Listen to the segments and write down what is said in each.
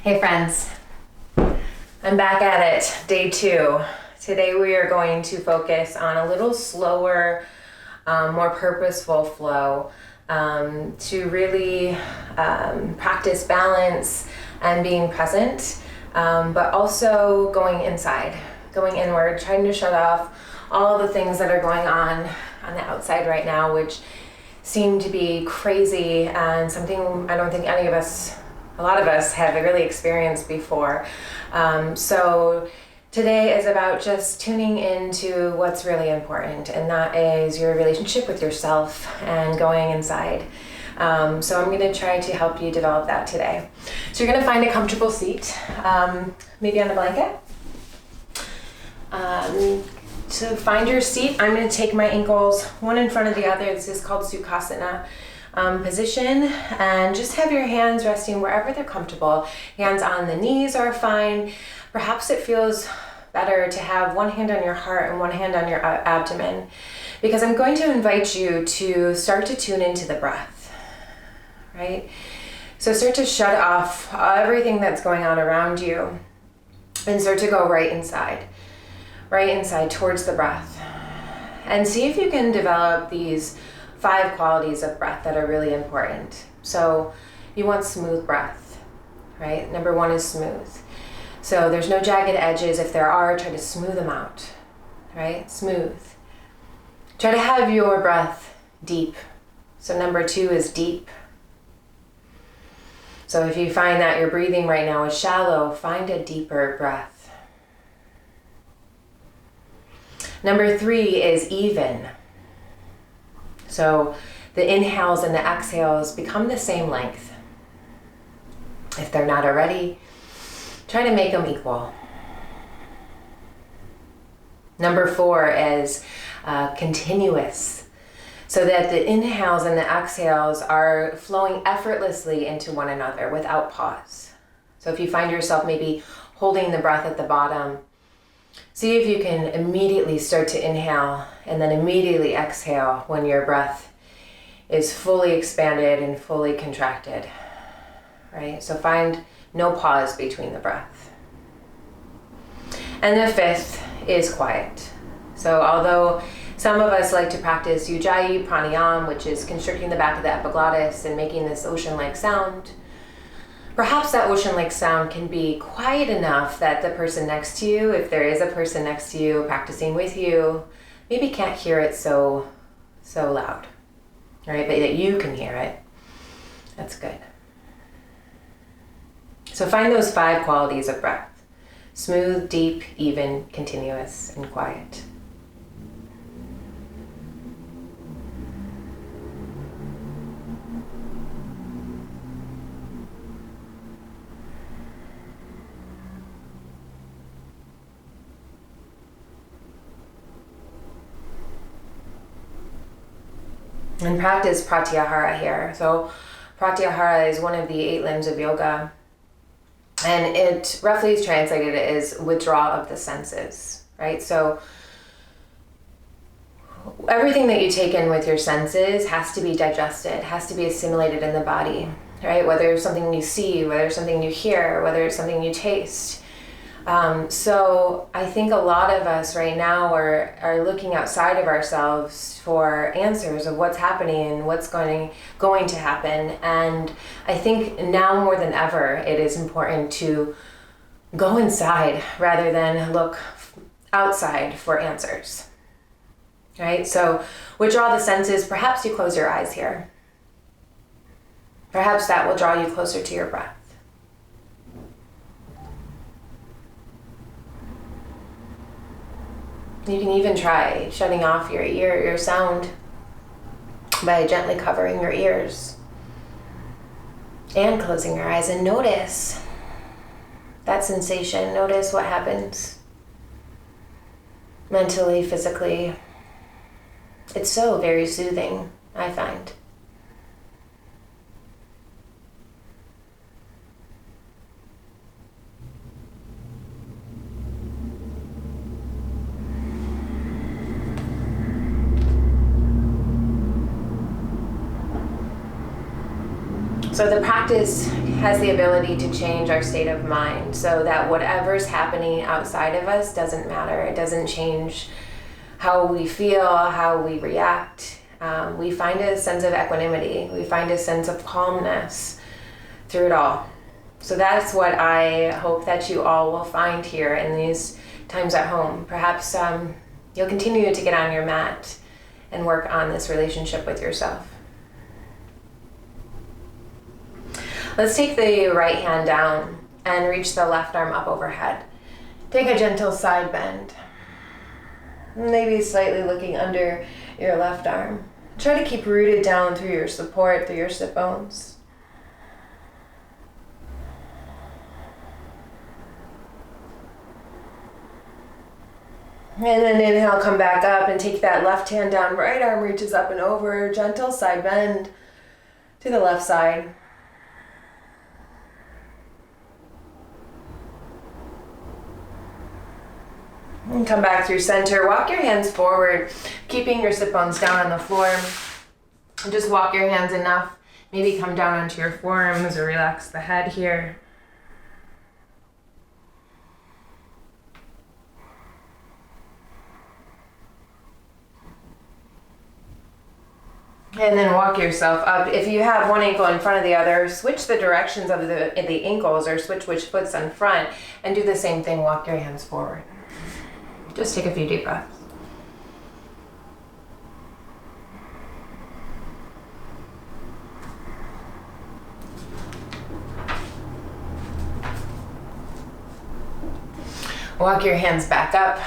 Hey friends, I'm back at it, day 2. Today we are going to focus on a little slower, more purposeful flow to really practice balance and being present, but also going inside, going inward, trying to shut off all the things that are going on the outside right now, which seem to be crazy and something I don't think a lot of us have really experienced before. So today is about just tuning into what's really important, and that is your relationship with yourself and going inside. So I'm going to try to help you develop that today. So you're going to find a comfortable seat, maybe on a blanket. To find your seat, I'm going to take my ankles one in front of the other. This is called Sukhasana. Position, and just have your hands resting wherever they're comfortable. Hands on the knees are fine. Perhaps it feels better to have one hand on your heart and one hand on your abdomen, because I'm going to invite you to start to tune into the breath, right? So start to shut off everything that's going on around you and start to go right inside towards the breath, and see if you can develop these 5 qualities of breath that are really important. So you want smooth breath, right? Number 1 is smooth. So there's no jagged edges. If there are, try to smooth them out, right? Smooth. Try to have your breath deep. So number 2 is deep. So if you find that your breathing right now is shallow, find a deeper breath. Number 3 is even. So the inhales and the exhales become the same length. If they're not already, try to make them equal. Number 4 is continuous, so that the inhales and the exhales are flowing effortlessly into one another without pause. So if you find yourself maybe holding the breath at the bottom, see if you can immediately start to inhale and then immediately exhale when your breath is fully expanded and fully contracted, right? So find no pause between the breath. And the 5th is quiet. So although some of us like to practice Ujjayi pranayama, which is constricting the back of the epiglottis and making this ocean-like sound, perhaps that ocean-like sound can be quiet enough that the person next to you, if there is a person next to you practicing with you, maybe can't hear it so loud, right? But that you can hear it. That's good. So find those 5 qualities of breath: smooth, deep, even, continuous, and quiet. And practice pratyahara here. So pratyahara is one of the 8 limbs of yoga, and it roughly is translated as withdrawal of the senses, right? So everything that you take in with your senses has to be digested, has to be assimilated in the body, right? Whether it's something you see, whether it's something you hear, whether it's something you taste. So I think a lot of us right now are looking outside of ourselves for answers of what's happening and what's going to happen. And I think now more than ever, it is important to go inside rather than look outside for answers, right? So withdraw the senses. Perhaps you close your eyes here. Perhaps that will draw you closer to your breath. You can even try shutting off your sound by gently covering your ears and closing your eyes, and notice that sensation. Notice what happens mentally, physically. It's so very soothing, I find. So the practice has the ability to change our state of mind so that whatever's happening outside of us doesn't matter. It doesn't change how we feel, how we react. We find a sense of equanimity. We find a sense of calmness through it all. So that's what I hope that you all will find here in these times at home. Perhaps you'll continue to get on your mat and work on this relationship with yourself. Let's take the right hand down and reach the left arm up overhead. Take a gentle side bend. Maybe slightly looking under your left arm. Try to keep rooted down through your support, through your sit bones. And then inhale, come back up and take that left hand down. Right arm reaches up and over. Gentle side bend to the left side. And come back through center. Walk your hands forward, keeping your sit bones down on the floor. And just walk your hands enough. Maybe come down onto your forearms or relax the head here. And then walk yourself up. If you have one ankle in front of the other, switch the directions of the ankles or switch which foot's in front and do the same thing. Walk your hands forward. Just take a few deep breaths. Walk your hands back up,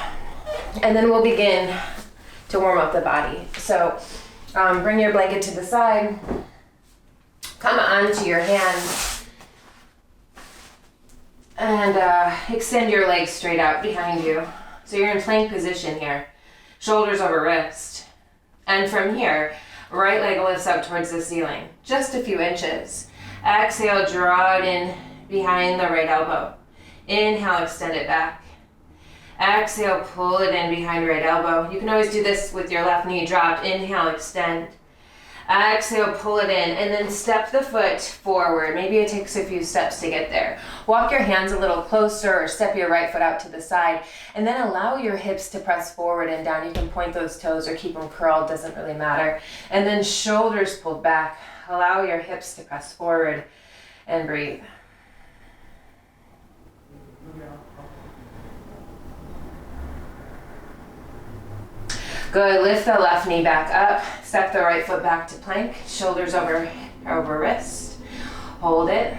and then we'll begin to warm up the body. So bring your blanket to the side, come onto your hands, and extend your legs straight out behind you. So you're in plank position here, shoulders over wrist. And from here, right leg lifts up towards the ceiling, just a few inches. Exhale, draw it in behind the right elbow. Inhale, extend it back. Exhale, pull it in behind right elbow. You can always do this with your left knee dropped. Inhale, extend. Exhale, pull it in, and then step the foot forward. Maybe it takes a few steps to get there. Walk your hands a little closer or step your right foot out to the side, and then allow your hips to press forward and down. You can point those toes or keep them curled, doesn't really matter. And then shoulders pulled back. Allow your hips to press forward and breathe. Good, lift the left knee back up, step the right foot back to plank, shoulders over wrist, hold it.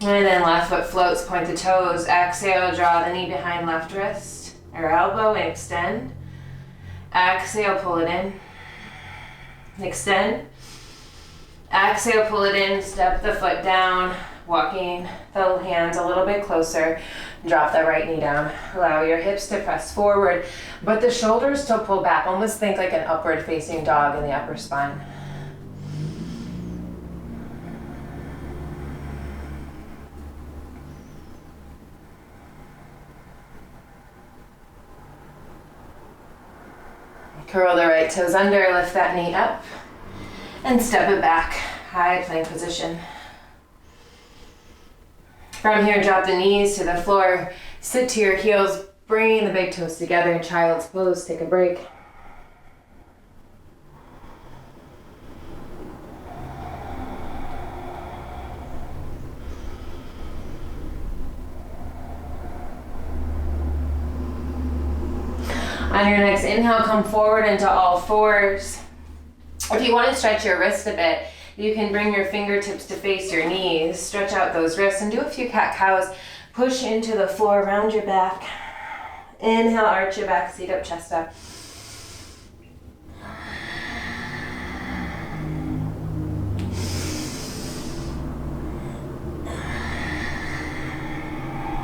And then left foot floats, point the toes, exhale, draw the knee behind left wrist or elbow and extend. Exhale, pull it in, extend. Exhale, pull it in, step the foot down, walking the hands a little bit closer, drop the right knee down. Allow your hips to press forward, but the shoulders to pull back. Almost think like an upward facing dog in the upper spine. Curl the right toes under, lift that knee up, and step it back, high plank position. From here, drop the knees to the floor, sit to your heels, bring the big toes together, child's pose, take a break. On your next inhale, come forward into all fours. If you want to stretch your wrist a bit, you can bring your fingertips to face your knees, stretch out those wrists, and do a few cat-cows. Push into the floor, round your back. Inhale, arch your back, seat up, chest up.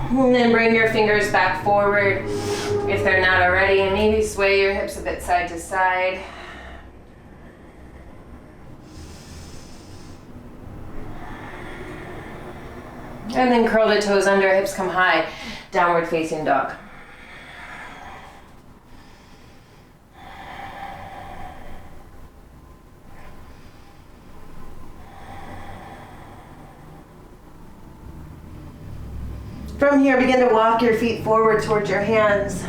And then bring your fingers back forward if they're not already, and maybe sway your hips a bit side to side. And then curl the toes under, hips come high, downward facing dog. From here, begin to walk your feet forward towards your hands.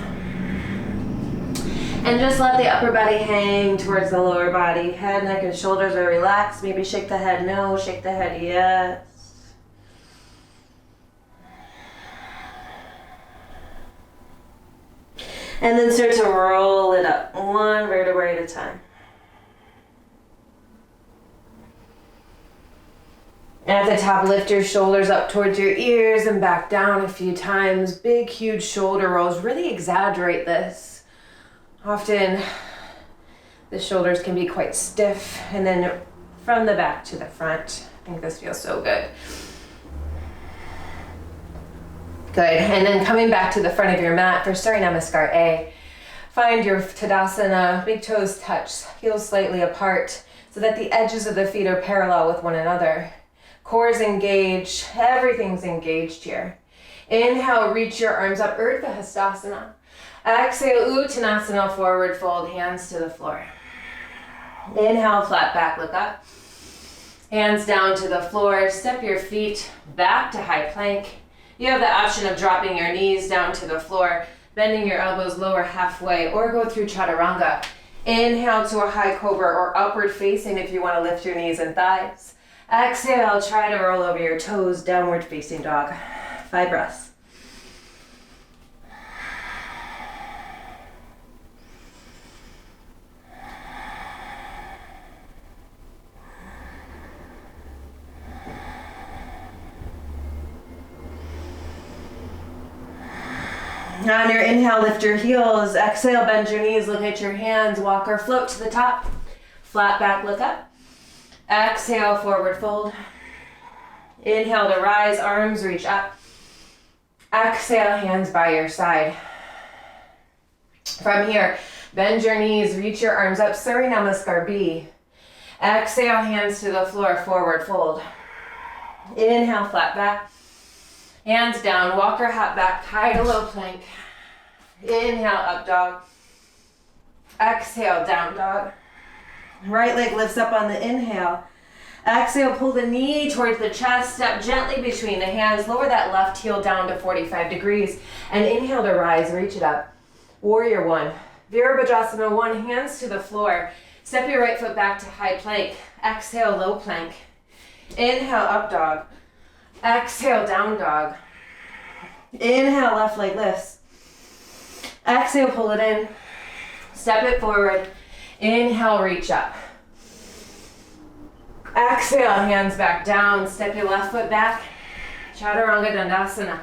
And just let the upper body hang towards the lower body. Head, neck, and shoulders are relaxed. Maybe shake the head no, shake the head yes. And then start to roll it up, one vertebrae at a time. At the top, lift your shoulders up towards your ears and back down a few times. Big, huge shoulder rolls. Really exaggerate this. Often, the shoulders can be quite stiff. And then from the back to the front. I think this feels so good. Good, and then coming back to the front of your mat for Surya Namaskar A. Find your Tadasana, big toes touch, heels slightly apart so that the edges of the feet are parallel with one another. Core's engaged, everything's engaged here. Inhale, reach your arms up, Urdhva Hastasana. Exhale, Uttanasana, forward fold, hands to the floor. Inhale, flat back, look up. Hands down to the floor, step your feet back to high plank. You have the option of dropping your knees down to the floor, bending your elbows lower halfway, or go through Chaturanga. Inhale to a high cobra or upward facing if you want to lift your knees and thighs. Exhale, try to roll over your toes, downward facing dog. 5 breaths. On your inhale, lift your heels. Exhale, bend your knees, look at your hands, walk or float to the top. Flat back, look up. Exhale, forward fold. Inhale to rise, arms reach up. Exhale, hands by your side. From here, bend your knees, reach your arms up, Surya Namaskar B. Exhale, hands to the floor, forward fold. Inhale, flat back. Hands down, walk or hop back, high to low plank. Inhale, up dog. Exhale, down dog. Right leg lifts up on the inhale. Exhale, pull the knee towards the chest, step gently between the hands, lower that left heel down to 45 degrees, and inhale to rise, reach it up. Warrior 1. Virabhadrasana 1, hands to the floor. Step your right foot back to high plank. Exhale, low plank. Inhale, up dog. Exhale, down dog. Inhale, left leg lifts. Exhale, pull it in. Step it forward. Inhale, reach up. Exhale, hands back down. Step your left foot back. Chaturanga Dandasana.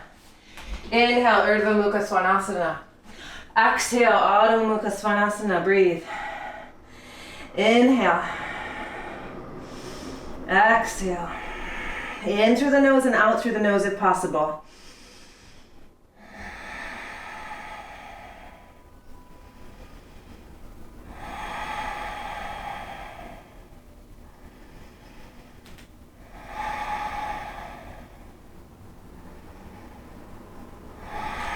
Inhale, Urdhva Mukha Svanasana. Exhale, Adho Mukha Svanasana. Breathe. Inhale. Exhale. In through the nose and out through the nose if possible.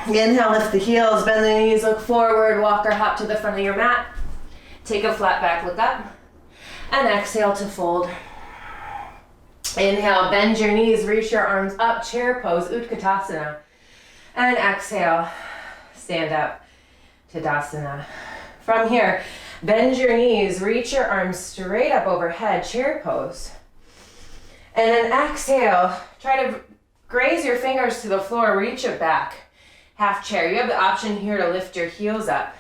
Inhale, lift the heels, bend the knees, look forward, walk or hop to the front of your mat. Take a flat back, look up, and exhale to fold. Inhale, bend your knees, reach your arms up, chair pose, Utkatasana. And exhale, stand up, Tadasana. From here, bend your knees, reach your arms straight up overhead, chair pose. And then exhale, try to graze your fingers to the floor, reach it back, half chair. You have the option here to lift your heels up.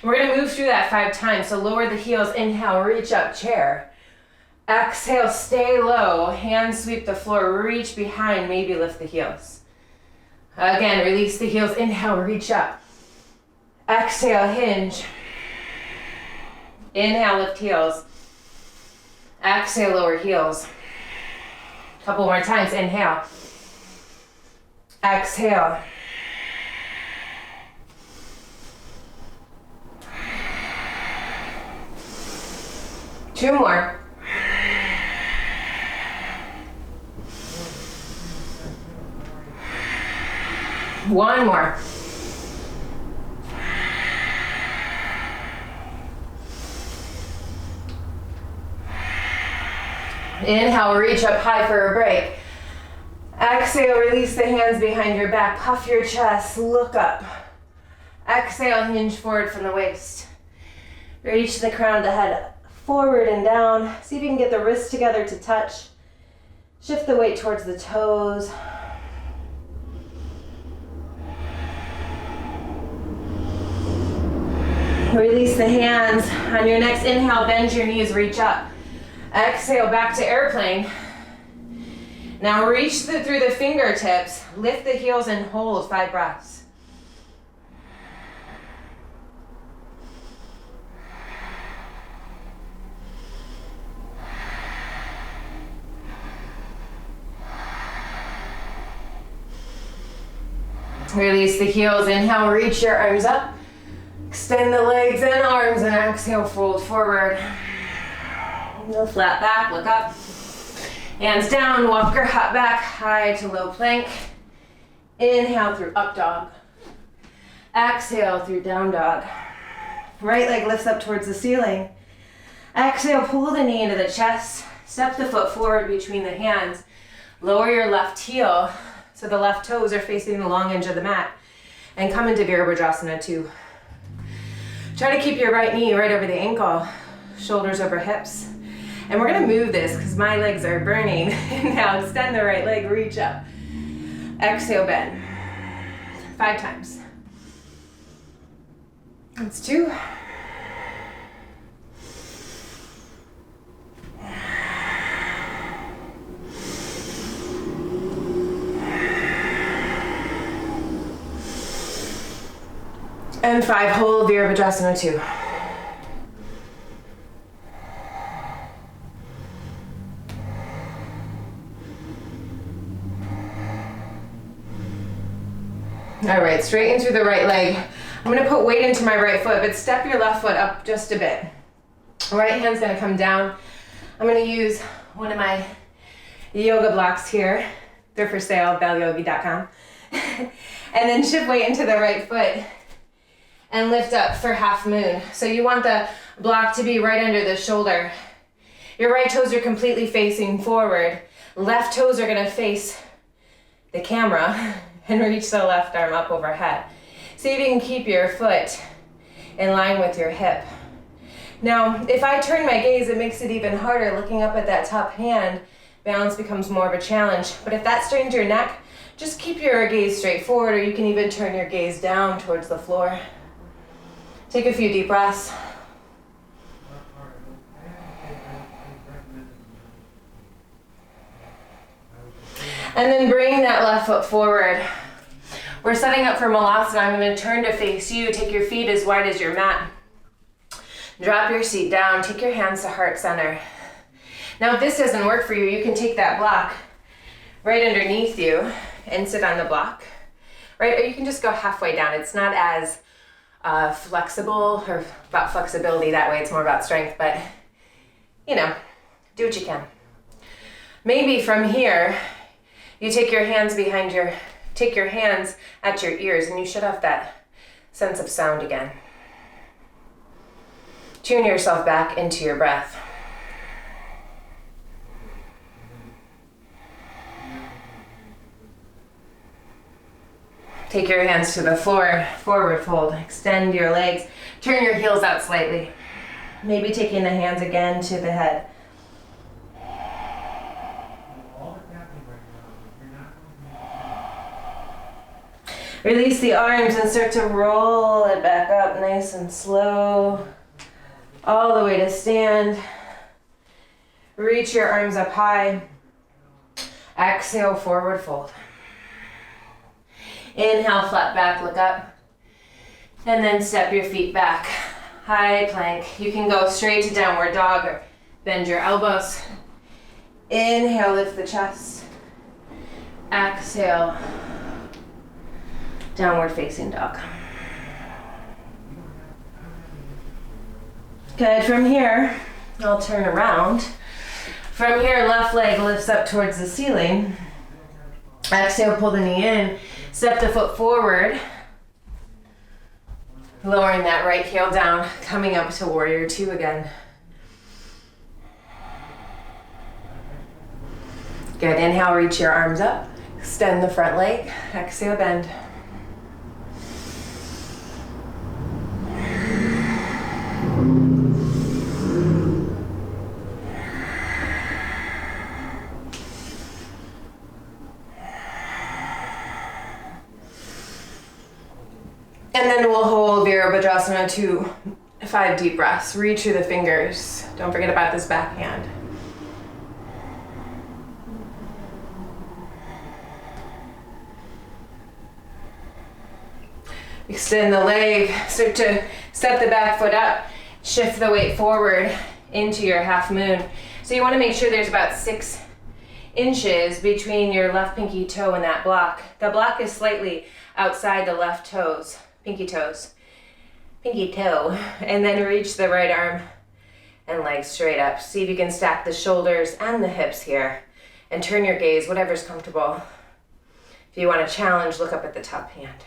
And we're gonna move through that 5 times, so lower the heels, inhale, reach up, chair. Exhale, stay low, hands sweep the floor, reach behind, maybe lift the heels. Again, release the heels, inhale, reach up. Exhale, hinge. Inhale, lift heels. Exhale, lower heels. Couple more times, inhale. Exhale. Two more. One more. Inhale, reach up high for a break. Exhale, release the hands behind your back, puff your chest, look up. Exhale, hinge forward from the waist. Reach the crown of the head forward and down. See if you can get the wrists together to touch. Shift the weight towards the toes. Release the hands. On your next inhale, bend your knees, reach up. Exhale, back to airplane. Now reach through the fingertips, lift the heels and hold 5 breaths. Release the heels, inhale, reach your arms up. Extend the legs and arms and exhale, fold forward. Flat back, look up. Hands down, walk or hop back, high to low plank. Inhale through up dog. Exhale through down dog. Right leg lifts up towards the ceiling. Exhale, pull the knee into the chest. Step the foot forward between the hands. Lower your left heel so the left toes are facing the long edge of the mat. And come into Virabhadrasana 2. Try to keep your right knee right over the ankle, shoulders over hips. And we're gonna move this because my legs are burning. Now extend the right leg, reach up. Exhale, bend. 5 times. That's 2. And 5, hold Virabhadrasana 2. All right, straighten through the right leg. I'm gonna put weight into my right foot, but step your left foot up just a bit. Right hand's gonna come down. I'm gonna use one of my yoga blocks here. They're for sale, BelleYogi.com. And then shift weight into the right foot and lift up for half moon. So you want the block to be right under the shoulder. Your right toes are completely facing forward. Left toes are gonna face the camera and reach the left arm up overhead. See if you can keep your foot in line with your hip. Now, if I turn my gaze, it makes it even harder looking up at that top hand. Balance becomes more of a challenge. But if that strains your neck, just keep your gaze straight forward, or you can even turn your gaze down towards the floor. Take a few deep breaths. And then bring that left foot forward. We're setting up for Malasana. I'm going to turn to face you. Take your feet as wide as your mat. Drop your seat down. Take your hands to heart center. Now, if this doesn't work for you, you can take that block right underneath you and sit on the block, right? Or you can just go halfway down. It's not as flexible or about flexibility that way. It's more about strength, but you know, do what you can. Maybe from here, you take your hands at your ears, and you should have that sense of sound again. Tune yourself back into your breath. Take your hands to the floor, forward fold. Extend your legs, turn your heels out slightly. Maybe taking the hands again to the head. Release the arms and start to roll it back up nice and slow. All the way to stand. Reach your arms up high. Exhale, forward fold. Inhale, flat back, look up. And then step your feet back. High plank. You can go straight to downward dog or bend your elbows. Inhale, lift the chest. Exhale, downward facing dog. Good, from here, I'll turn around. From here, left leg lifts up towards the ceiling. Exhale, pull the knee in. Step the foot forward. Lowering that right heel down, coming up to warrior 2 again. Good, inhale, reach your arms up. Extend the front leg. Exhale, bend. And then we'll hold Virabhadrasana to 5 deep breaths. Reach through the fingers. Don't forget about this back hand. Extend the leg. Start to step the back foot up. Shift the weight forward into your half moon. So you want to make sure there's about 6 inches between your left pinky toe and that block. The block is slightly outside the left toes. Pinky toes. Pinky toe. And then reach the right arm and leg straight up. See if you can stack the shoulders and the hips here. And turn your gaze, whatever's comfortable. If you want a challenge, look up at the top hand.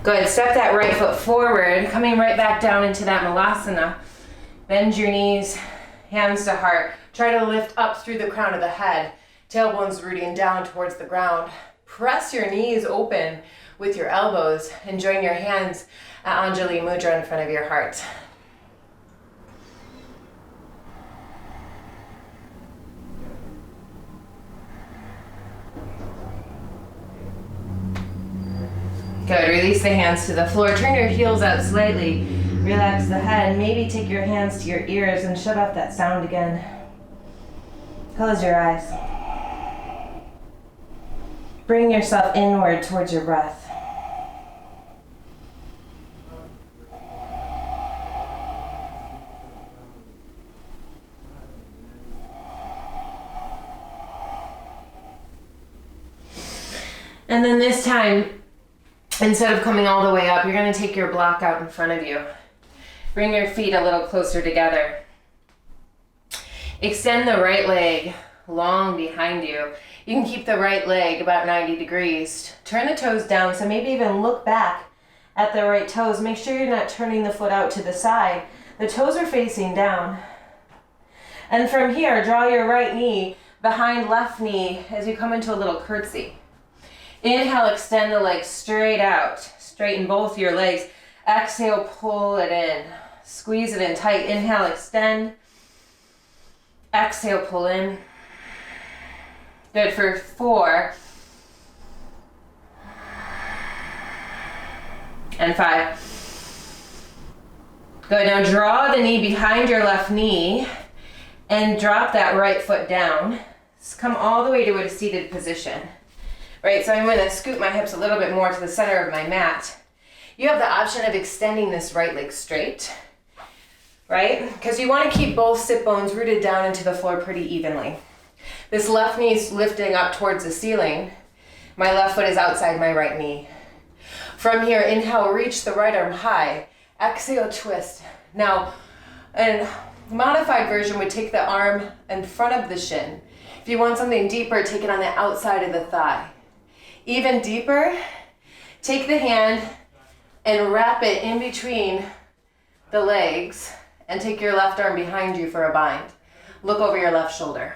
Good, step that right foot forward, coming right back down into that malasana. Bend your knees, hands to heart. Try to lift up through the crown of the head. Tailbones rooting down towards the ground. Press your knees open with your elbows and join your hands at Anjali Mudra in front of your heart. Good, release the hands to the floor. Turn your heels out slightly. Relax the head. Maybe take your hands to your ears and shut off that sound again. Close your eyes. Bring yourself inward towards your breath. And then this time, instead of coming all the way up, you're going to take your block out in front of you. Bring your feet a little closer together. Extend the right leg long behind you. You can keep the right leg about 90 degrees. Turn the toes down, so maybe even look back at the right toes. Make sure you're not turning the foot out to the side. The toes are facing down. And from here, draw your right knee behind left knee as you come into a little curtsy. Inhale, extend the legs straight out. Straighten both your legs. Exhale, pull it in. Squeeze it in tight. Inhale, extend. Exhale, pull in. Good for 4. And 5. Good, now draw the knee behind your left knee and drop that right foot down. Come all the way to a seated position. Right, so I'm going to scoot my hips a little bit more to the center of my mat. You have the option of extending this right leg straight, right? Because you want to keep both sit bones rooted down into the floor pretty evenly. This left knee is lifting up towards the ceiling. My left foot is outside my right knee. From here, inhale, reach the right arm high. Exhale, twist. Now, a modified version would take the arm in front of the shin. If you want something deeper, take it on the outside of the thigh. Even deeper, take the hand and wrap it in between the legs and take your left arm behind you for a bind. Look over your left shoulder.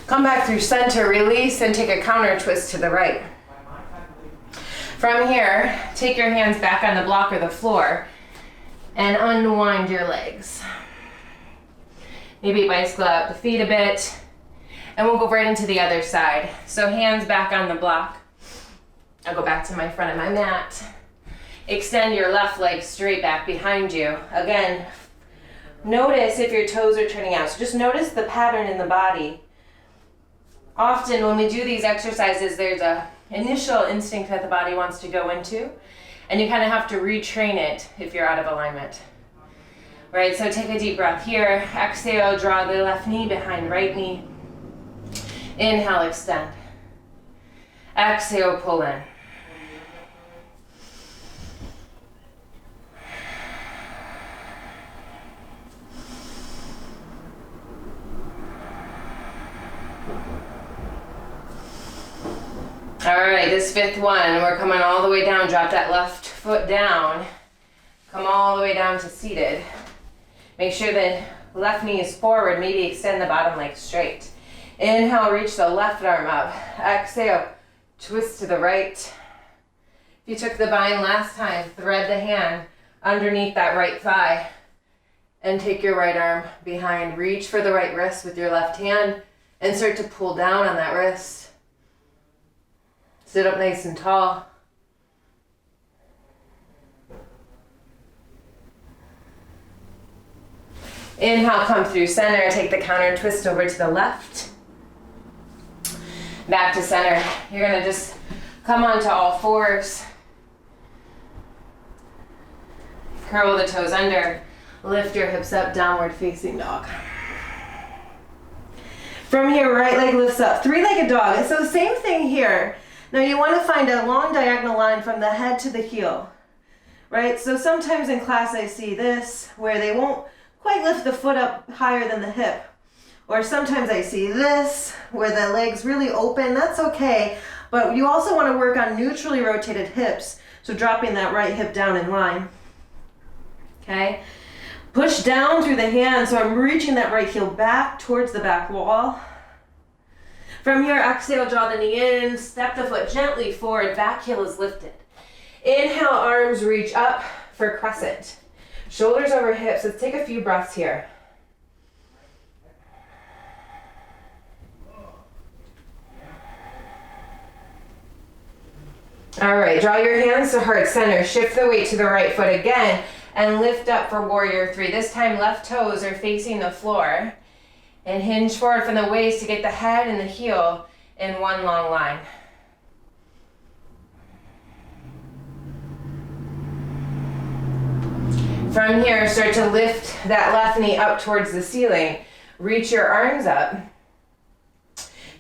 Come back through center, release, and take a counter twist to the right. From here, take your hands back on the block or the floor and unwind your legs. Maybe bicycle out the feet a bit, and we'll go right into the other side. So hands back on the block. I'll go back to my front of my mat. Extend your left leg straight back behind you. Again, notice if your toes are turning out. So just notice the pattern in the body. Often when we do these exercises, there's a initial instinct that the body wants to go into, and you kind of have to retrain it if you're out of alignment. Right, so take a deep breath here. Exhale, draw the left knee behind right knee. Inhale, extend. Exhale, pull in. All right, this fifth one, we're coming all the way down. Drop that left foot down. Come all the way down to seated. Make sure the left knee is forward. Maybe extend the bottom leg straight. Inhale, reach the left arm up. Exhale, twist to the right. If you took the bind last time, thread the hand underneath that right thigh and take your right arm behind. Reach for the right wrist with your left hand and start to pull down on that wrist. Sit up nice and tall. Inhale, come through center. Take the counter twist over to the left. Back to center. You're gonna just come onto all fours. Curl the toes under. Lift your hips up, downward facing dog. From here, right leg lifts up, three-legged dog. So same thing here. Now you want to find a long diagonal line from the head to the heel, right? So sometimes in class I see this, where they won't quite lift the foot up higher than the hip. Or sometimes I see this, where the leg's really open. That's okay, but you also want to work on neutrally rotated hips, so dropping that right hip down in line, okay? Push down through the hands, so I'm reaching that right heel back towards the back wall. From here, exhale, draw the knee in, step the foot gently forward, back heel is lifted. Inhale, arms reach up for crescent. Shoulders over hips. Let's take a few breaths here. All right, draw your hands to heart center. Shift the weight to the right foot again and lift up for warrior three. This time, left toes are facing the floor. And hinge forward from the waist to get the head and the heel in one long line. From here, start to lift that left knee up towards the ceiling. Reach your arms up.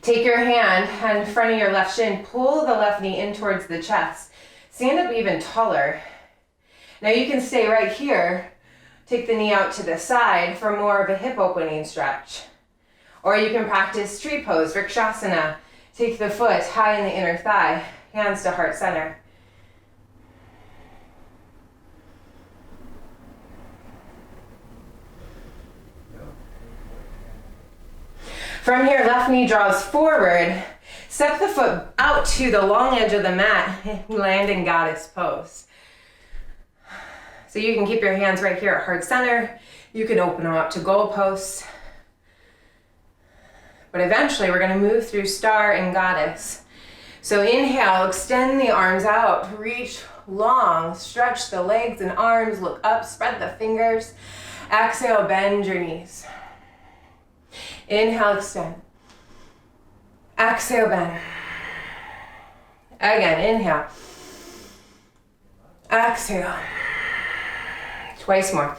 Take your hand in front of your left shin. Pull the left knee in towards the chest. Stand up even taller. Now you can stay right here. Take the knee out to the side for more of a hip opening stretch. Or you can practice tree pose, Vrikshasana. Take the foot high in the inner thigh, hands to heart center. From here, left knee draws forward. Step the foot out to the long edge of the mat, land in goddess pose. So you can keep your hands right here at heart center. You can open them up to goal posts. But eventually we're going to move through star and goddess. So inhale, extend the arms out, reach long, stretch the legs and arms, look up, spread the fingers. Exhale, bend your knees. Inhale, extend. Exhale, bend. Again, inhale. Exhale. Twice more.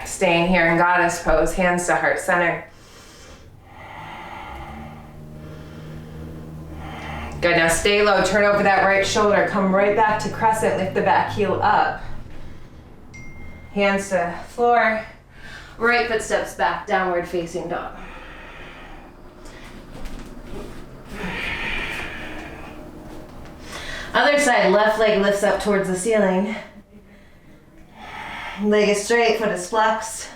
Staying here in goddess pose, hands to heart center. Good, now stay low, turn over that right shoulder, come right back to crescent, lift the back heel up. Hands to floor, right foot steps back, downward facing dog. Other side, left leg lifts up towards the ceiling. Leg is straight, foot is flexed.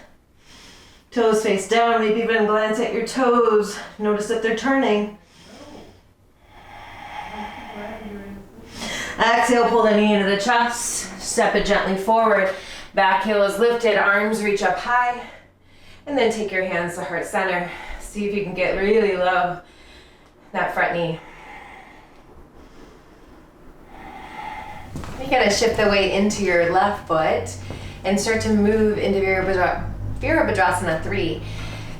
Toes face down, maybe even glance at your toes. Notice if they're turning. Exhale, pull the knee into the chest. Step it gently forward. Back heel is lifted, arms reach up high. And then take your hands to heart center. See if you can get really low, that front knee. You're gonna shift the weight into your left foot and start to move into Virabhadrasana 3.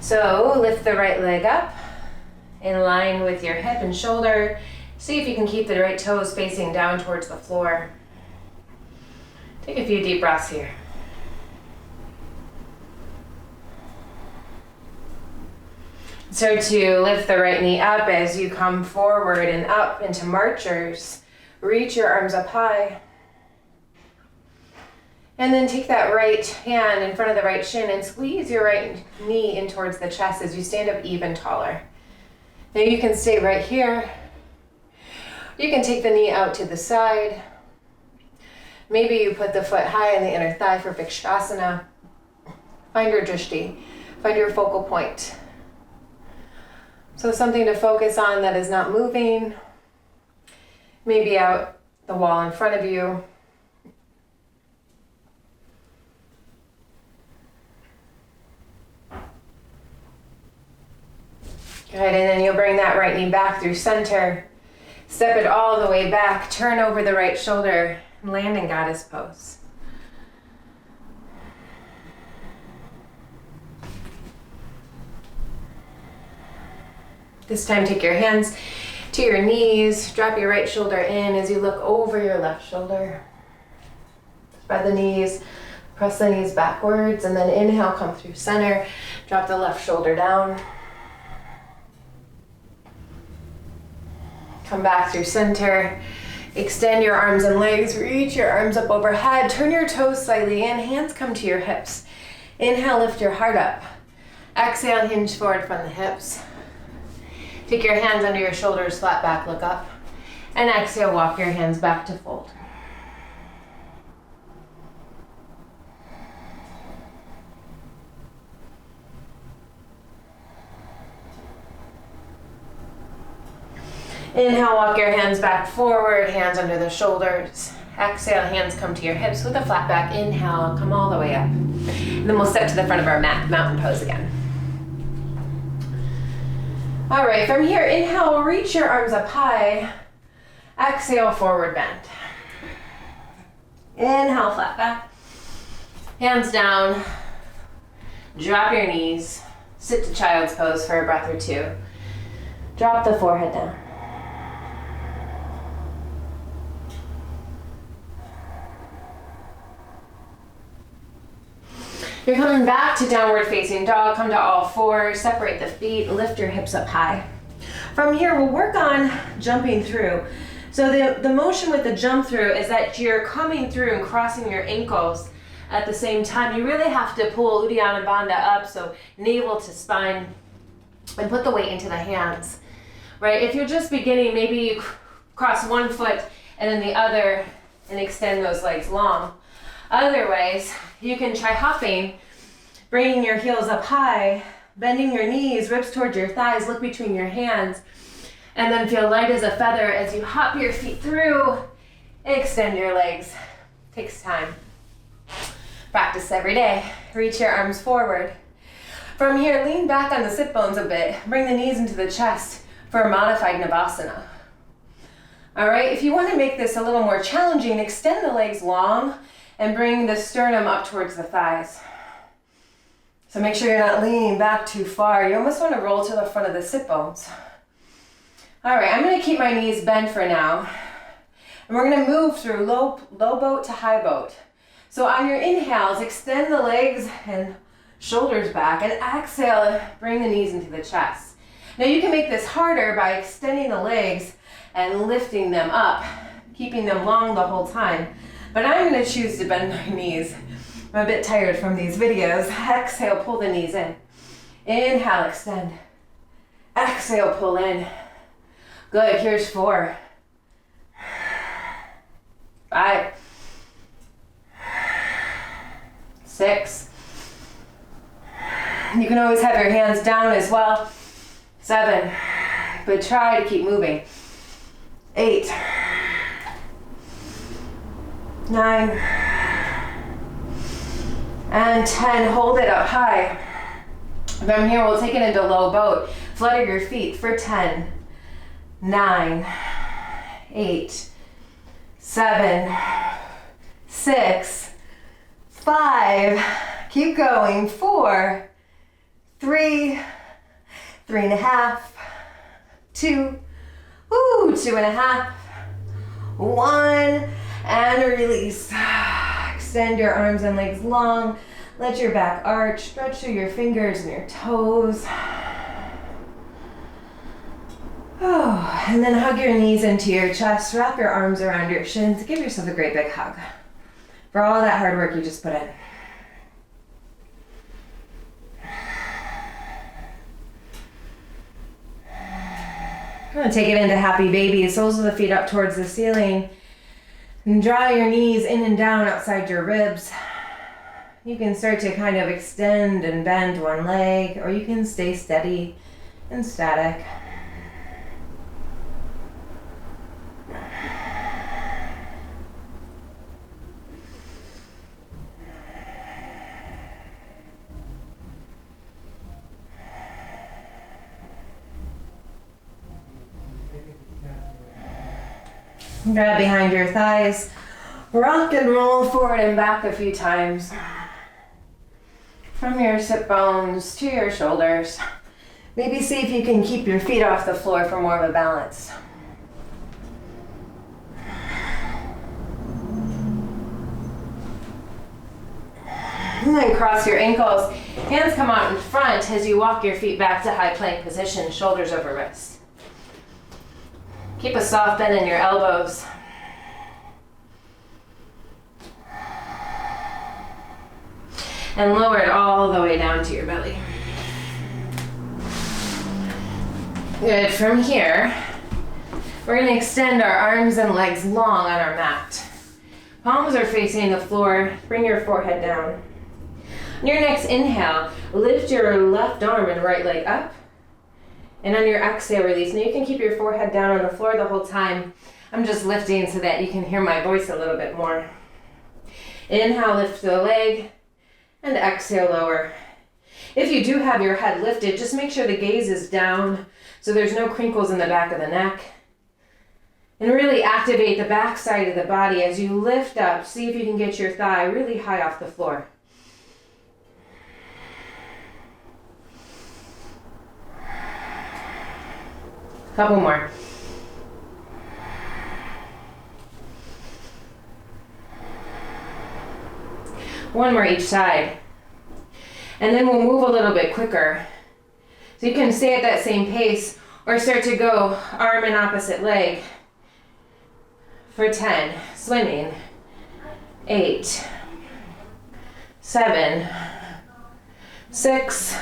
So lift the right leg up in line with your hip and shoulder. See if you can keep the right toes facing down towards the floor. Take a few deep breaths here. Start to lift the right knee up as you come forward and up into marchers. Reach your arms up high. And then take that right hand in front of the right shin and squeeze your right knee in towards the chest as you stand up even taller. Now you can stay right here. You can take the knee out to the side. Maybe you put the foot high on the inner thigh for Vrikshasana. Find your drishti, find your focal point. So something to focus on that is not moving. Maybe out the wall in front of you. Good, and then you'll bring that right knee back through center. Step it all the way back, turn over the right shoulder, and land in goddess pose. This time take your hands to your knees, drop your right shoulder in as you look over your left shoulder. Spread the knees, press the knees backwards, and then inhale, come through center, drop the left shoulder down. Come back through center, extend your arms and legs, reach your arms up overhead, turn your toes slightly in, hands come to your hips. Inhale, lift your heart up. Exhale, hinge forward from the hips. Take your hands under your shoulders, flat back, look up. And exhale, walk your hands back to fold. Inhale, walk your hands back forward, hands under the shoulders. Exhale, hands come to your hips with a flat back. Inhale, come all the way up. And then we'll step to the front of our mat, mountain pose again. All right, from here, inhale, reach your arms up high. Exhale, forward bend. Inhale, flat back. Hands down. Drop your knees. Sit to child's pose for a breath or two. Drop the forehead down. You're coming back to downward facing dog. Come to all fours, separate the feet, lift your hips up high. From here, we'll work on jumping through. So the motion with the jump through is that you're coming through and crossing your ankles at the same time. You really have to pull Uddiyana Bandha up, so navel to spine, and put the weight into the hands, right? If you're just beginning, maybe you cross one foot and then the other and extend those legs long. Otherwise, you can try hopping, bringing your heels up high, bending your knees, ribs towards your thighs, look between your hands, and then feel light as a feather as you hop your feet through, extend your legs. Takes time. Practice every day. Reach your arms forward. From here, lean back on the sit bones a bit. Bring the knees into the chest for a modified Navasana. All right, if you want to make this a little more challenging, extend the legs long and bring the sternum up towards the thighs. So make sure you're not leaning back too far. You almost want to roll to the front of the sit bones. All right, I'm going to keep my knees bent for now. And we're going to move through low boat to high boat. So on your inhales, extend the legs and shoulders back, and exhale, bring the knees into the chest. Now you can make this harder by extending the legs and lifting them up, keeping them long the whole time. But I'm going to choose to bend my knees. I'm a bit tired from these videos. Exhale, pull the knees in. Inhale, extend. Exhale, pull in. Good, here's 4, 5, 6. You can always have your hands down as well. 7, but try to keep moving. 8, 9, and 10. Hold it up high. From here, we'll take it into low boat. Flutter your feet for 10, 9, 8, 7, 6, 5. Keep going. 4, 3, 3.5, 2, 2.5, 1, and release. Extend your arms and legs long. Let your back arch. Stretch through your fingers and your toes. Oh, and then hug your knees into your chest. Wrap your arms around your shins. Give yourself a great big hug. for all that hard work you just put in. I'm going to take it into happy baby. Soles of the feet up towards the ceiling. And draw your knees in and down outside your ribs. You can start to kind of extend and bend one leg, or you can stay steady and static. Grab behind your thighs, rock and roll forward and back a few times. From your sit bones to your shoulders. Maybe see if you can keep your feet off the floor for more of a balance. And then cross your ankles. Hands come out in front as you walk your feet back to high plank position, shoulders over wrists. Keep a soft bend in your elbows. And lower it all the way down to your belly. Good. From here, we're going to extend our arms and legs long on our mat. Palms are facing the floor. Bring your forehead down. On your next inhale, lift your left arm and right leg up. And on your exhale, release. Now you can keep your forehead down on the floor the whole time. I'm just lifting so that you can hear my voice a little bit more. Inhale, lift the leg, and exhale, lower. If you do have your head lifted, just make sure the gaze is down so there's no crinkles in the back of the neck. And really activate the back side of the body as you lift up. See if you can get your thigh really high off the floor. Couple more. One more each side. And then we'll move a little bit quicker. So you can stay at that same pace or start to go arm and opposite leg for 10. Swimming. 8, 7, 6,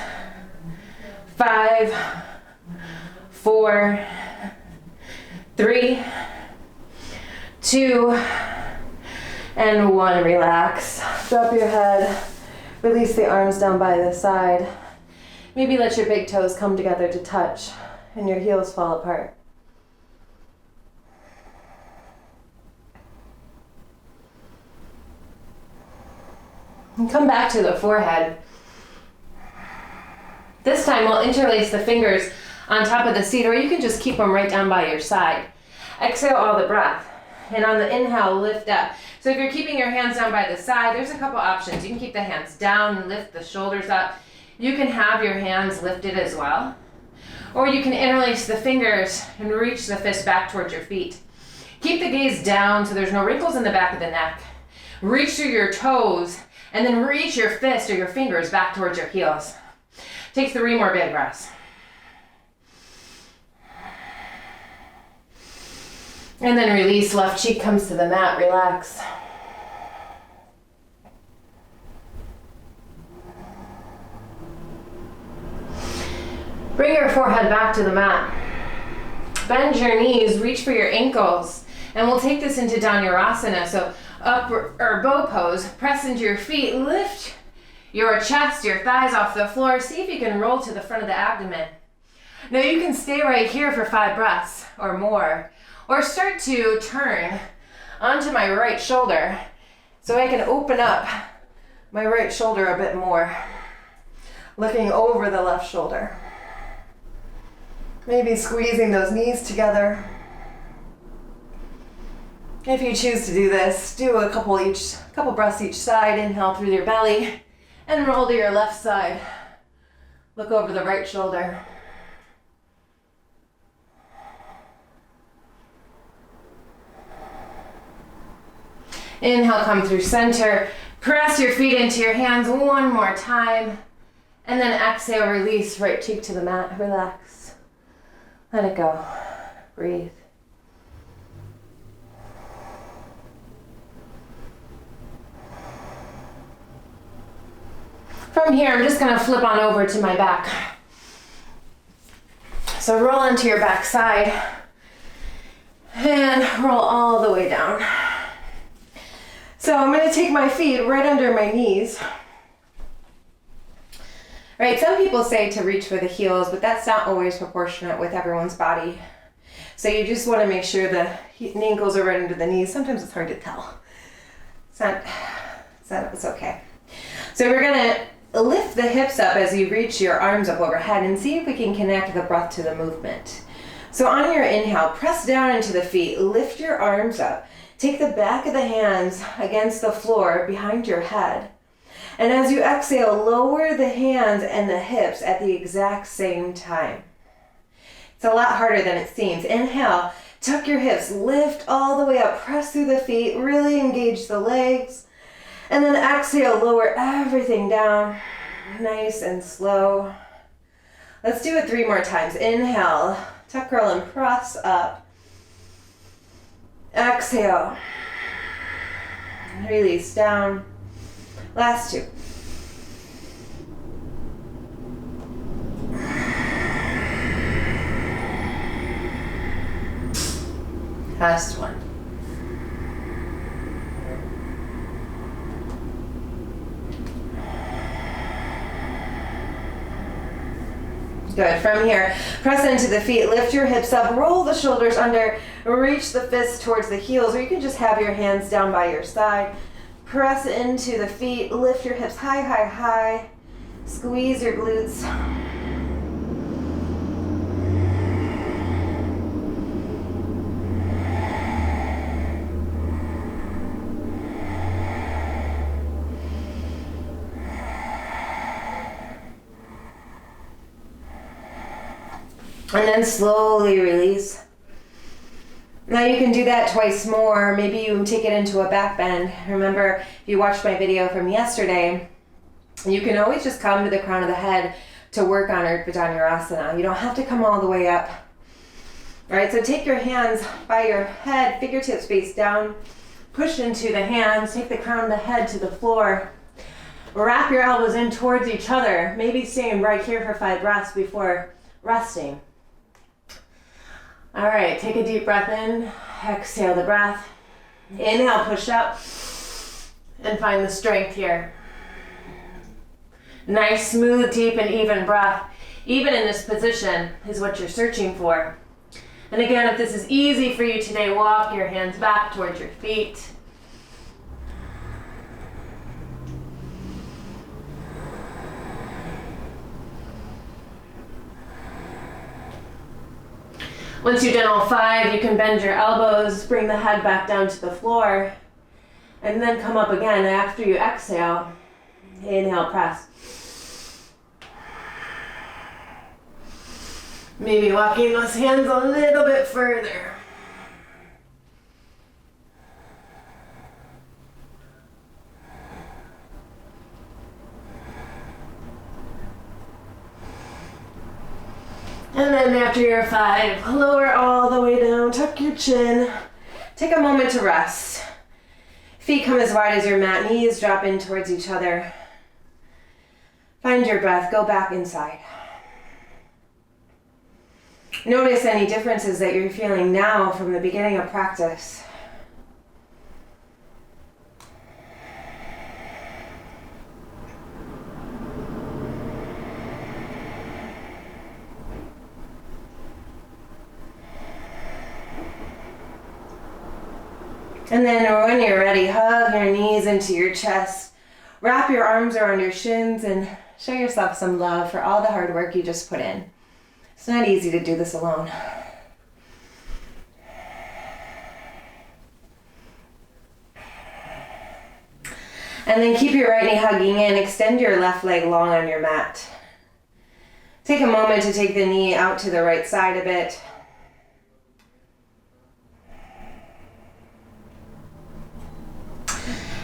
5, 4, 3, 2, and 1. Relax. Drop your head. Release the arms down by the side. Maybe let your big toes come together to touch and your heels fall apart. And come back to the forehead. This time we'll interlace the fingers on top of the seat, or you can just keep them right down by your side. Exhale all the breath. And on the inhale, lift up. So if you're keeping your hands down by the side, there's a couple options. You can keep the hands down and lift the shoulders up. You can have your hands lifted as well. Or you can interlace the fingers and reach the fist back towards your feet. Keep the gaze down so there's no wrinkles in the back of the neck. Reach through your toes and then reach your fist or your fingers back towards your heels. Take 3 more big breaths. And then release, left cheek comes to the mat, relax. Bring your forehead back to the mat. Bend your knees, reach for your ankles, and we'll take this into Dhanurasana. So up or bow pose, press into your feet, lift your chest, your thighs off the floor. See if you can roll to the front of the abdomen. Now you can stay right here for 5 breaths or more. Or start to turn onto my right shoulder so I can open up my right shoulder a bit more, looking over the left shoulder. Maybe squeezing those knees together. If you choose to do this, do a couple breaths each side. Inhale through your belly and roll to your left side. Look over the right shoulder. Inhale, come through center. Press your feet into your hands one more time. And then exhale, release, right cheek to the mat. Relax. Let it go. Breathe. From here, I'm just gonna flip on over to my back. So roll into your back side and roll all the way down. So I'm gonna take my feet right under my knees. Right, some people say to reach for the heels, but that's not always proportionate with everyone's body. So you just wanna make sure the ankles are right under the knees. Sometimes it's hard to tell. It's okay. So we're gonna lift the hips up as you reach your arms up overhead and see if we can connect the breath to the movement. So on your inhale, press down into the feet, lift your arms up. Take the back of the hands against the floor behind your head. And as you exhale, lower the hands and the hips at the exact same time. It's a lot harder than it seems. Inhale, tuck your hips, lift all the way up, press through the feet, really engage the legs. And then exhale, lower everything down, nice and slow. Let's do it 3 more times. Inhale, tuck, curl, and press up. Exhale, release down. Last 2. Last 1. Good. From here, press into the feet, lift your hips up, roll the shoulders under, reach the fists towards the heels, or you can just have your hands down by your side. Press into the feet, lift your hips high, high, high. Squeeze your glutes. And then slowly release. Now you can do that twice more. Maybe you take it into a back bend. Remember, if you watched my video from yesterday, you can always just come to the crown of the head to work on Urdhva. You don't have to come all the way up. All right, so take your hands by your head, fingertips face down, push into the hands, take the crown of the head to the floor. Wrap your elbows in towards each other, maybe staying right here for 5 breaths before resting. All right, take a deep breath in, exhale the breath. Inhale, push up, and find the strength here. Nice, smooth, deep, and even breath, even in this position, is what you're searching for. And again, if this is easy for you today, walk your hands back towards your feet. Once you've done all 5, you can bend your elbows, bring the head back down to the floor, and then come up again after you exhale. Inhale, press. Maybe walking those hands a little bit further. And then after your 5, lower all the way down, tuck your chin. Take a moment to rest. Feet come as wide as your mat, knees drop in towards each other. Find your breath, go back inside. Notice any differences that you're feeling now from the beginning of practice. And then when you're ready, hug your knees into your chest. Wrap your arms around your shins and show yourself some love for all the hard work you just put in. It's not easy to do this alone. And then keep your right knee hugging in. Extend your left leg long on your mat. Take a moment to take the knee out to the right side a bit.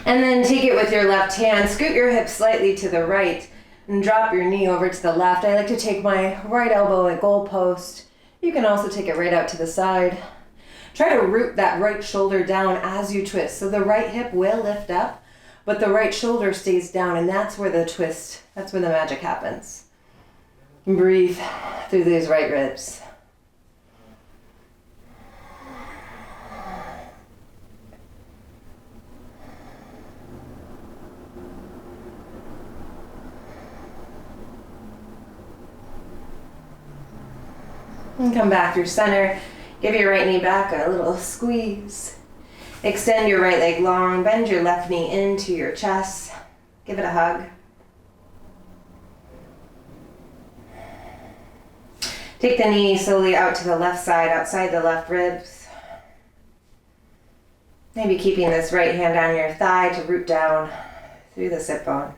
And then take it with your left hand, scoot your hips slightly to the right and drop your knee over to the left. I like to take my right elbow at goalpost. You can also take it right out to the side. Try to root that right shoulder down as you twist. So the right hip will lift up, but the right shoulder stays down, and that's where the twist, that's where the magic happens. Breathe through these right ribs. And come back through center. Give your right knee back a little squeeze. Extend your right leg long. Bend your left knee into your chest. Give it a hug. Take the knee slowly out to the left side, outside the left ribs. Maybe keeping this right hand on your thigh to root down through the sit bone.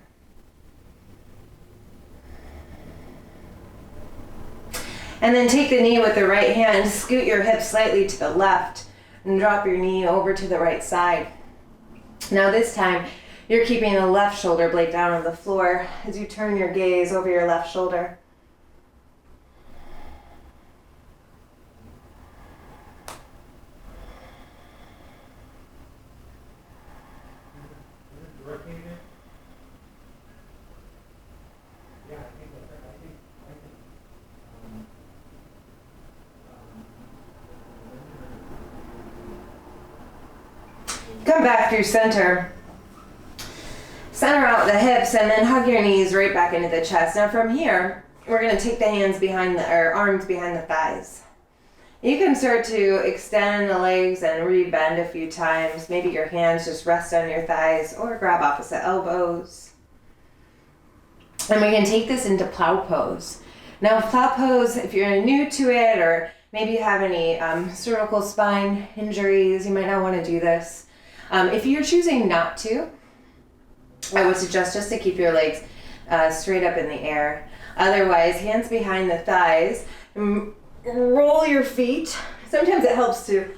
And then take the knee with the right hand, scoot your hips slightly to the left, and drop your knee over to the right side. Now this time, you're keeping the left shoulder blade down on the floor as you turn your gaze over your left shoulder. Come back through center. Center out the hips and then hug your knees right back into the chest. Now from here, we're going to take the hands behind arms behind the thighs. You can start to extend the legs and re-bend a few times. Maybe your hands just rest on your thighs or grab opposite elbows. And we can take this into plow pose. Now plow pose, if you're new to it or maybe you have any cervical spine injuries, you might not want to do this. If you're choosing not to, I would suggest just to keep your legs straight up in the air. Otherwise, hands behind the thighs, roll your feet. Sometimes it helps to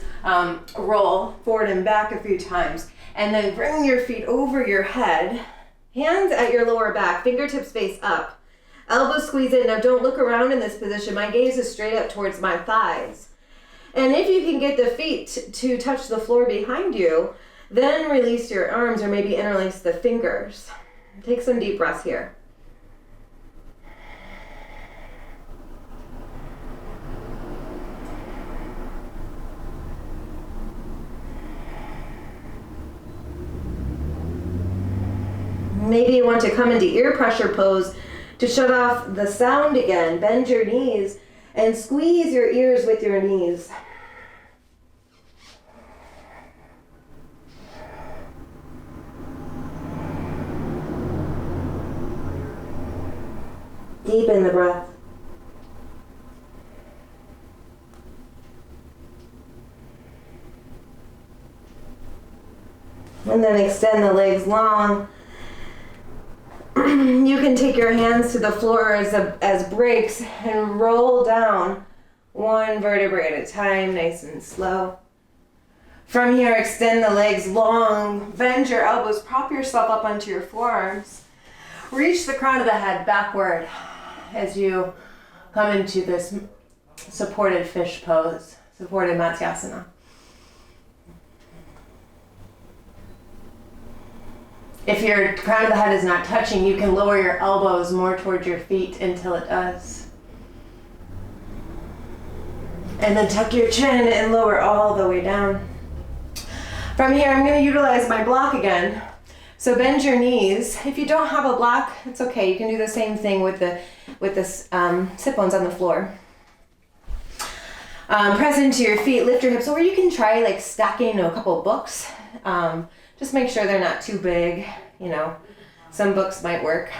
roll forward and back a few times. And then bring your feet over your head, hands at your lower back, fingertips face up. Elbows squeeze in. Now don't look around in this position. My gaze is straight up towards my thighs. And if you can get the feet to touch the floor behind you, then release your arms or maybe interlace the fingers. Take some deep breaths here. Maybe you want to come into ear pressure pose to shut off the sound again. Bend your knees and squeeze your ears with your knees. Deepen the breath. And then extend the legs long. You can take your hands to the floor as breaks and roll down one vertebrae at a time, nice and slow. From here, extend the legs long, bend your elbows, prop yourself up onto your forearms. Reach the crown of the head backward as you come into this supported fish pose, supported Matsyasana. If your crown of the head is not touching, you can lower your elbows more towards your feet until it does. And then tuck your chin and lower all the way down. From here, I'm going to utilize my block again. So bend your knees. If you don't have a block, it's okay. You can do the same thing with the sit bones on the floor. Press into your feet, lift your hips, or you can try like stacking a couple books. Just make sure they're not too big. You know, some books might work.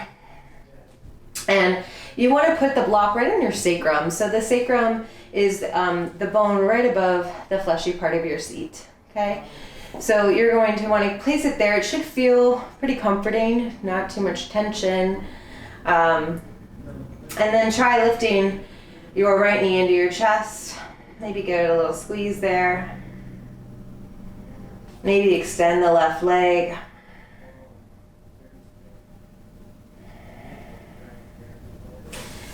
And you want to put the block right on your sacrum. So the sacrum is the bone right above the fleshy part of your seat. Okay. So you're going to want to place it there. It should feel pretty comforting, not too much tension. And then try lifting your right knee into your chest. Maybe get a little squeeze there. Maybe extend the left leg.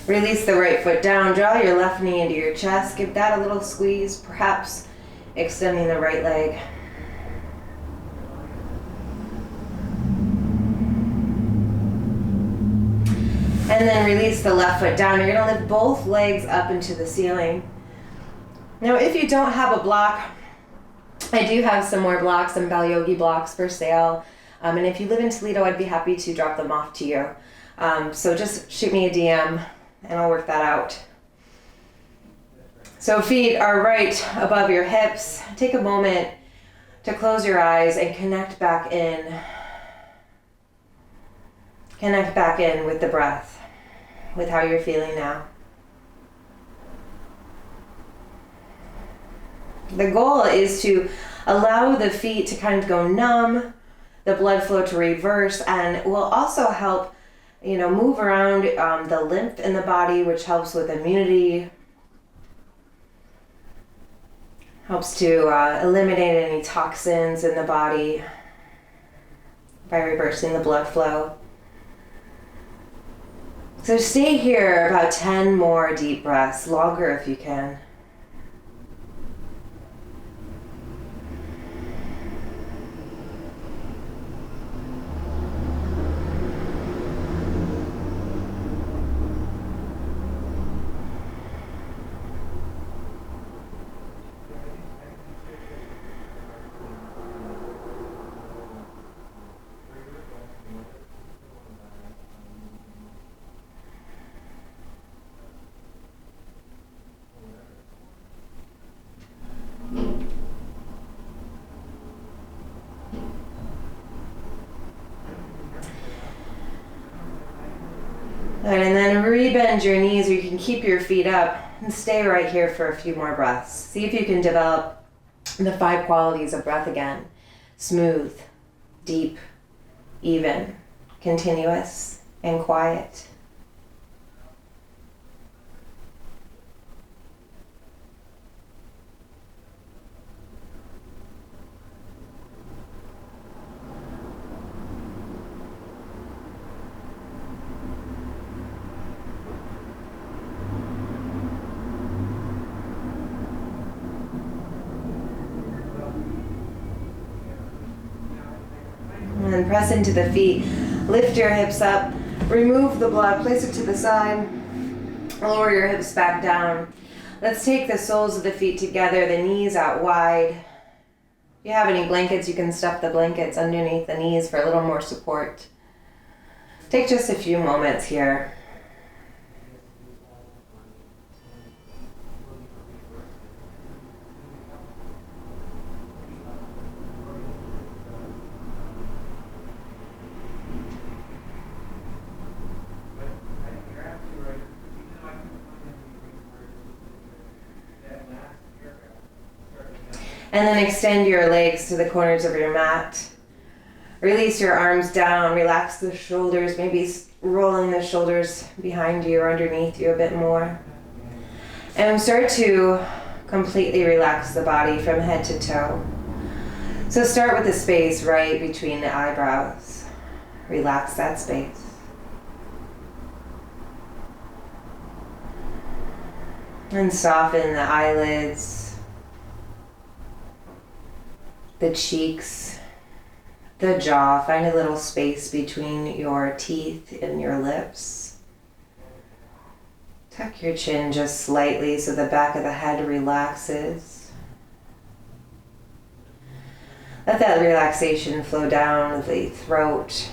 Release the right foot down. Draw your left knee into your chest. Give that a little squeeze, perhaps extending the right leg. And then release the left foot down. You're gonna lift both legs up into the ceiling. Now, if you don't have a block, I do have some more blocks, some BelleYogi blocks for sale. And if you live in Toledo, I'd be happy to drop them off to you. So just shoot me a DM and I'll work that out. So feet are right above your hips. Take a moment to close your eyes and connect back in. Connect back in with the breath, with how you're feeling now. The goal is to allow the feet to kind of go numb, the blood flow to reverse, and will also help, move around the lymph in the body, which helps with immunity, helps to eliminate any toxins in the body by reversing the blood flow. So stay here about 10 more deep breaths, longer if you can. And then rebend your knees, or you can keep your feet up and stay right here for a few more breaths. See if you can develop the 5 qualities of breath again. Smooth, deep, even, continuous, and quiet. And then press into the feet. Lift your hips up. Remove the block. Place it to the side. Lower your hips back down. Let's take the soles of the feet together, the knees out wide. If you have any blankets, you can stuff the blankets underneath the knees for a little more support. Take just a few moments here. And then extend your legs to the corners of your mat. Release your arms down, relax the shoulders, maybe rolling the shoulders behind you or underneath you a bit more. And start to completely relax the body from head to toe. So start with the space right between the eyebrows. Relax that space. And soften the eyelids, the cheeks, the jaw. Find a little space between your teeth and your lips. Tuck your chin just slightly so the back of the head relaxes. Let that relaxation flow down the throat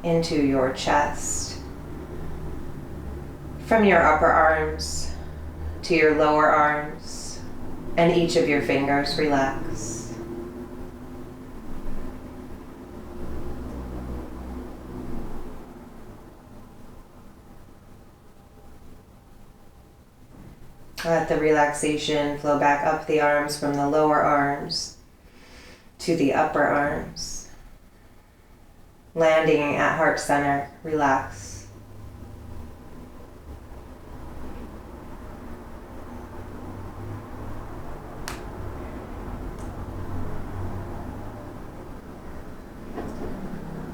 into your chest. From your upper arms to your lower arms, and each of your fingers relax. Let the relaxation flow back up the arms from the lower arms to the upper arms. Landing at heart center, relax.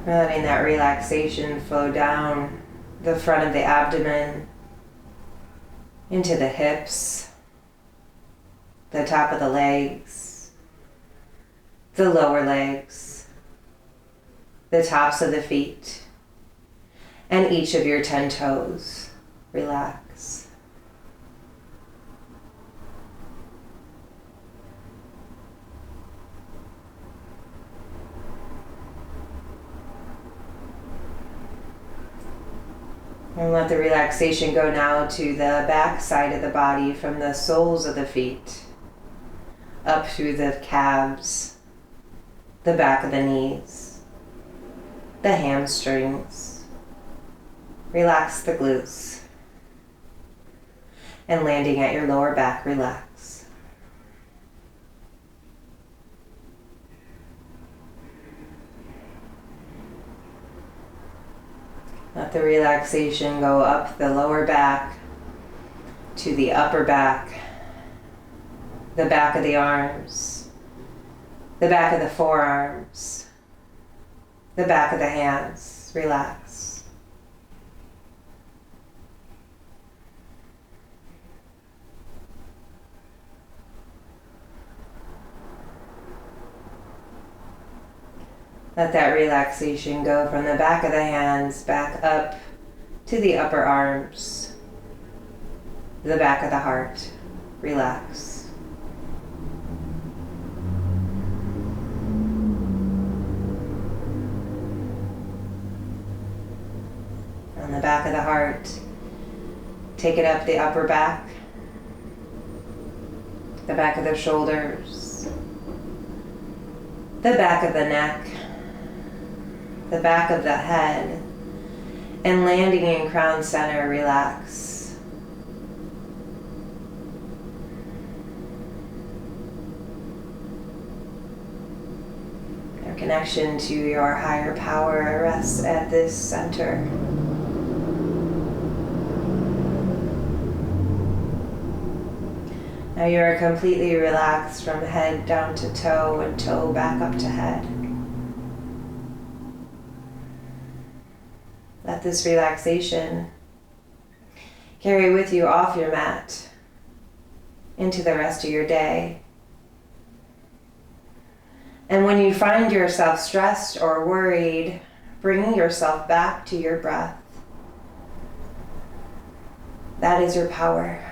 Letting that relaxation flow down the front of the abdomen, into the hips, the top of the legs, the lower legs, the tops of the feet, and each of your 10 toes relax. And let the relaxation go now to the back side of the body, from the soles of the feet up through the calves, the back of the knees, the hamstrings. Relax the glutes. And landing at your lower back, relax. Let the relaxation go up the lower back to the upper back, the back of the arms, the back of the forearms, the back of the hands. Relax. Let that relaxation go from the back of the hands back up to the upper arms, the back of the heart. Relax. On the back of the heart, take it up the upper back, the back of the shoulders, the back of the neck, the back of the head, and landing in crown center, relax. Your connection to your higher power rests at this center. Now you are completely relaxed from head down to toe and toe back up to head. Let this relaxation carry with you off your mat into the rest of your day. And when you find yourself stressed or worried, bringing yourself back to your breath. That is your power.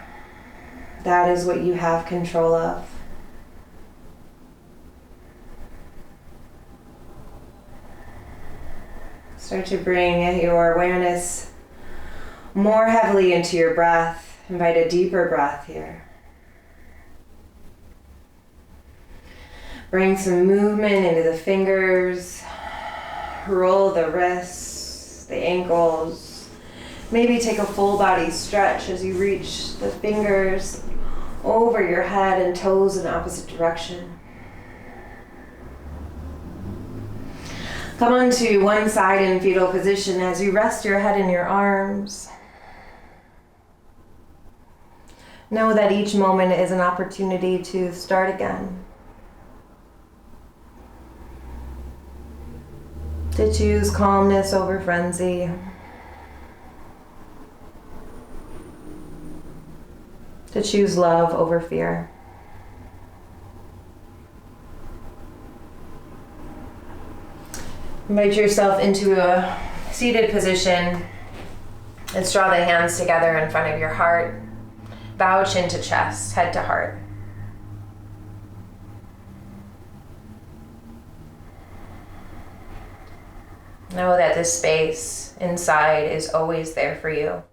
That is what you have control of. Start to bring your awareness more heavily into your breath. Invite a deeper breath here. Bring some movement into the fingers. Roll the wrists, the ankles. Maybe take a full body stretch as you reach the fingers over your head and toes in opposite direction. Come onto one side in fetal position as you rest your head in your arms. Know that each moment is an opportunity to start again. To choose calmness over frenzy. To choose love over fear. Invite yourself into a seated position. Let's draw the hands together in front of your heart. Bow chin to chest, head to heart. Know that this space inside is always there for you.